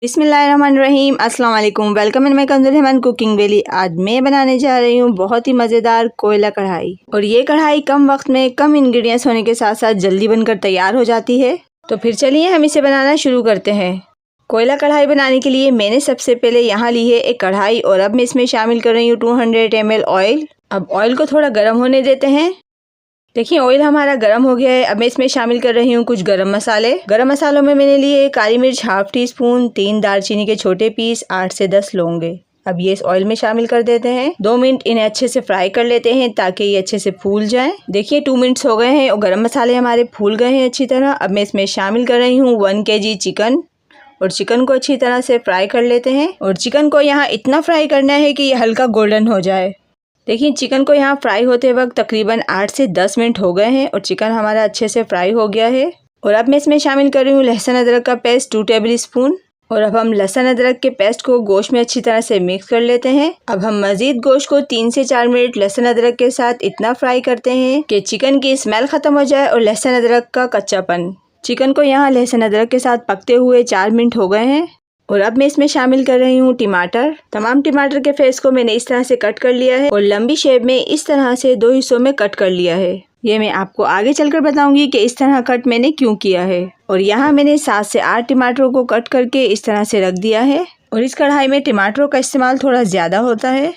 बिस्मिल्लाहिर्रहमानिर्रहीम। अस्सलाम वालेकुम। Welcome in my Kanzul Rahman cooking valley. आज मैं बनाने जा रही हूँ बहुत ही मज़ेदार कोयला कढ़ाई। और ये कढ़ाई कम वक्त में कम इंग्रेडिएंट्स होने के साथ साथ जल्दी बनकर तैयार हो जाती है। तो फिर चलिए हम इसे बनाना शुरू करते हैं। कोयला कढ़ाई बनाने के लिए मैंने सबसे पहले यहाँ ली है एक कढ़ाई और अब मैं इसमें शामिल कर रही हूँ 200 ml ऑयल। अब ऑयल को थोड़ा गर्म होने देते हैं। देखिए ऑयल हमारा गर्म हो गया है। अब मैं इसमें शामिल कर रही हूँ कुछ गरम मसाले। गरम मसालों में मैंने लिए काली मिर्च हाफ टी स्पून, 3 दालचीनी के छोटे पीस, 8 से 10 लौंगे। अब ये इस ऑयल में शामिल कर देते हैं। 2 मिनट इन्हें अच्छे से फ्राई कर लेते हैं ताकि ये अच्छे से फूल जाएं। देखिए 2 मिनट्स हो गए हैं और गरम मसाले हमारे फूल गए हैं अच्छी तरह। अब मैं इसमें शामिल कर रही हूँ 1 kg चिकन और चिकन को अच्छी तरह से फ्राई कर लेते हैं। और चिकन को यहाँ इतना फ्राई करना है कि ये हल्का गोल्डन हो जाए। देखिए चिकन को यहाँ फ्राई होते वक्त तकरीबन 8 से 10 मिनट हो गए हैं और चिकन हमारा अच्छे से फ्राई हो गया है। और अब मैं इसमें शामिल कर रही हूँ लहसुन अदरक का पेस्ट 2 टेबल स्पून। और अब हम लहसुन अदरक के पेस्ट को गोश्त में अच्छी तरह से मिक्स कर लेते हैं। अब हम मज़ीद गोश्त को 3 से 4 मिनट लहसुन अदरक के साथ इतना फ्राई करते हैं कि चिकन की स्मेल ख़त्म हो जाए और लहसुन अदरक का कच्चापन। चिकन को यहाँ लहसुन अदरक के साथ पकते हुए 4 मिनट हो गए हैं। और अब मैं इसमें शामिल कर रही हूँ टमाटर। तमाम टमाटर के फेस को मैंने इस तरह से कट कर लिया है और लंबी शेप में इस तरह से 2 हिस्सों में कट कर लिया है। ये मैं आपको आगे चलकर बताऊंगी कि इस तरह कट मैंने क्यों किया है। और यहाँ मैंने 7 से 8 टमाटरों को कट करके इस तरह से रख दिया है। और इस कढ़ाई में टमाटरों का इस्तेमाल थोड़ा ज़्यादा होता है।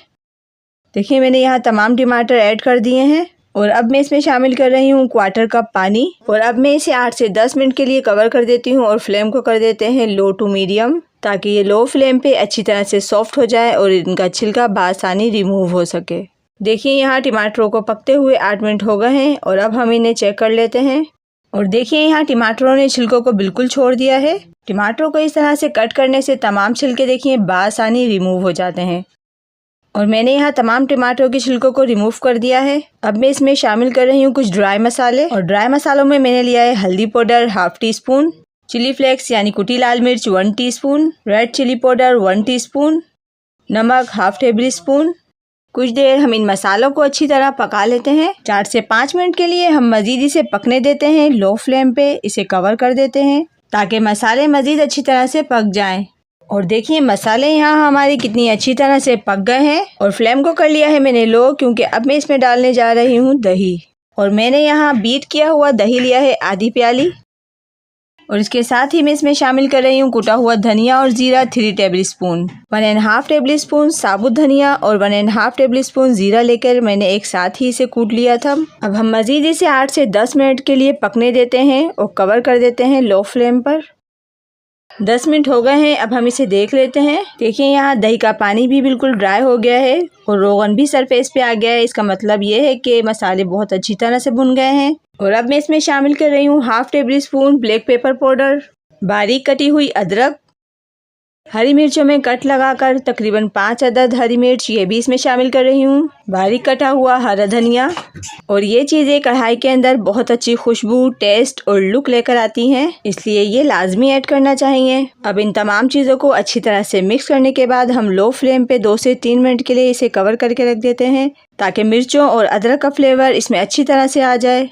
देखिए मैंने यहाँ तमाम टमाटर ऐड कर दिए हैं। और अब मैं इसमें शामिल कर रही हूँ 1/4 कप पानी। और अब मैं इसे 8 से 10 मिनट के लिए कवर कर देती हूँ और फ्लेम को कर देते हैं लो टू मीडियम, ताकि ये लो फ्लेम पे अच्छी तरह से सॉफ्ट हो जाए और इनका छिलका बआसानी रिमूव हो सके। देखिए यहाँ टमाटरों को पकते हुए 8 मिनट हो गए हैं और अब हम इन्हें चेक कर लेते हैं। और देखिए यहाँ टमाटरों ने छिलकों को बिल्कुल छोड़ दिया है। टमाटरों को इस तरह से कट करने से तमाम छिलके देखिए बआसानी रिमूव हो जाते हैं। और मैंने यहाँ तमाम टमाटरों के छिलकों को रिमूव कर दिया है। अब मैं इसमें शामिल कर रही हूँ कुछ ड्राई मसाले। और ड्राई मसालों में मैंने लिया है हल्दी powder half teaspoon, chilli flakes यानी कुटी लाल मिर्च 1 teaspoon, red chilli powder 1 teaspoon, नमक हाफ टेबल स्पून। कुछ देर हम इन मसालों को अच्छी तरह पका लेते हैं। 4 से 5 मिनट के लिए हम मज़ीद इसे पकने देते हैं। लो फ्लेम पे इसे कवर कर देते हैं ताकि मसाले मज़ीद अच्छी तरह से पक जाएं। और देखिए मसाले यहाँ हमारे कितनी अच्छी तरह से पक गए हैं। और फ्लेम को कर लिया है मैंने लो, क्योंकि अब मैं इसमें डालने जा रही हूँ दही। और मैंने यहाँ बीट किया हुआ दही लिया है आधी प्याली। और इसके साथ ही मैं इसमें शामिल कर रही हूँ कुटा हुआ धनिया और जीरा 3 टेबल स्पून, 1.5 टेबल स्पून साबुत धनिया और 1.5 टेबल स्पून जीरा लेकर मैंने एक साथ ही इसे कूट लिया था। अब हम मज़ीद इसे 8 से 10 मिनट के लिए पकने देते हैं और कवर कर देते हैं लो फ्लेम पर। 10 मिनट हो गए हैं। अब हम इसे देख लेते हैं। देखिए यहाँ दही का पानी भी बिल्कुल ड्राई हो गया है और रोगन भी सरफेस पे आ गया है। इसका मतलब ये है कि मसाले बहुत अच्छी तरह से भुन गए हैं। और अब मैं इसमें शामिल कर रही हूँ half table spoon black pepper powder, बारीक कटी हुई अदरक, हरी मिर्चों में कट लगाकर तकरीबन 5 अदद हरी मिर्च ये भी इसमें शामिल कर रही हूँ, बारीक कटा हुआ हरा धनिया। और ये चीज़ें कढ़ाई के अंदर बहुत अच्छी खुशबू, टेस्ट और लुक लेकर आती हैं, इसलिए ये लाजमी ऐड करना चाहिए। अब इन तमाम चीज़ों को अच्छी तरह से मिक्स करने के बाद हम लो फ्लेम पे 2 से 3 मिनट के लिए इसे कवर करके रख देते हैं ताकि मिर्चों और अदरक का फ्लेवर इसमें अच्छी तरह से आ जाए।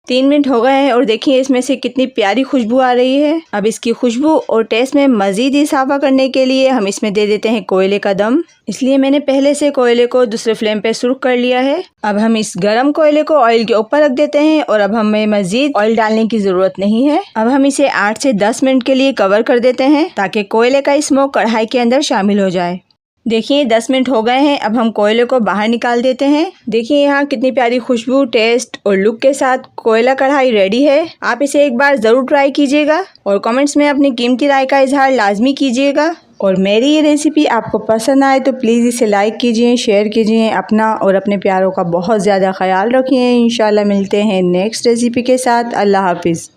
3 मिनट हो गए हैं और देखिए इसमें से कितनी प्यारी खुशबू आ रही है। अब इसकी खुशबू और टेस्ट में मज़ीद इजाफा करने के लिए हम इसमें दे देते हैं कोयले का दम, इसलिए मैंने पहले से कोयले को दूसरे फ्लेम पे सुर्ख कर लिया है। अब हम इस गरम कोयले को ऑयल के ऊपर रख देते हैं और अब हमें मज़ीद ऑयल डालने की ज़रूरत नहीं है। अब हम इसे 8 से 10 मिनट के लिए कवर कर देते हैं ताकि कोयले का स्मोक कढ़ाई के अंदर शामिल हो जाए। देखिए 10 मिनट हो गए हैं। अब हम कोयले को बाहर निकाल देते हैं। देखिए यहाँ कितनी प्यारी खुशबू, टेस्ट और लुक के साथ कोयला कढ़ाई रेडी है। आप इसे एक बार ज़रूर ट्राई कीजिएगा और कमेंट्स में अपनी कीमती राय का इजहार लाजमी कीजिएगा। और मेरी ये रेसिपी आपको पसंद आए तो प्लीज़ इसे लाइक कीजिए, शेयर कीजिए। अपना और अपने प्यारों का बहुत ज़्यादा ख्याल रखिए। इंशाल्लाह मिलते हैं नेक्स्ट रेसिपी के साथ। अल्लाह हाफिज़।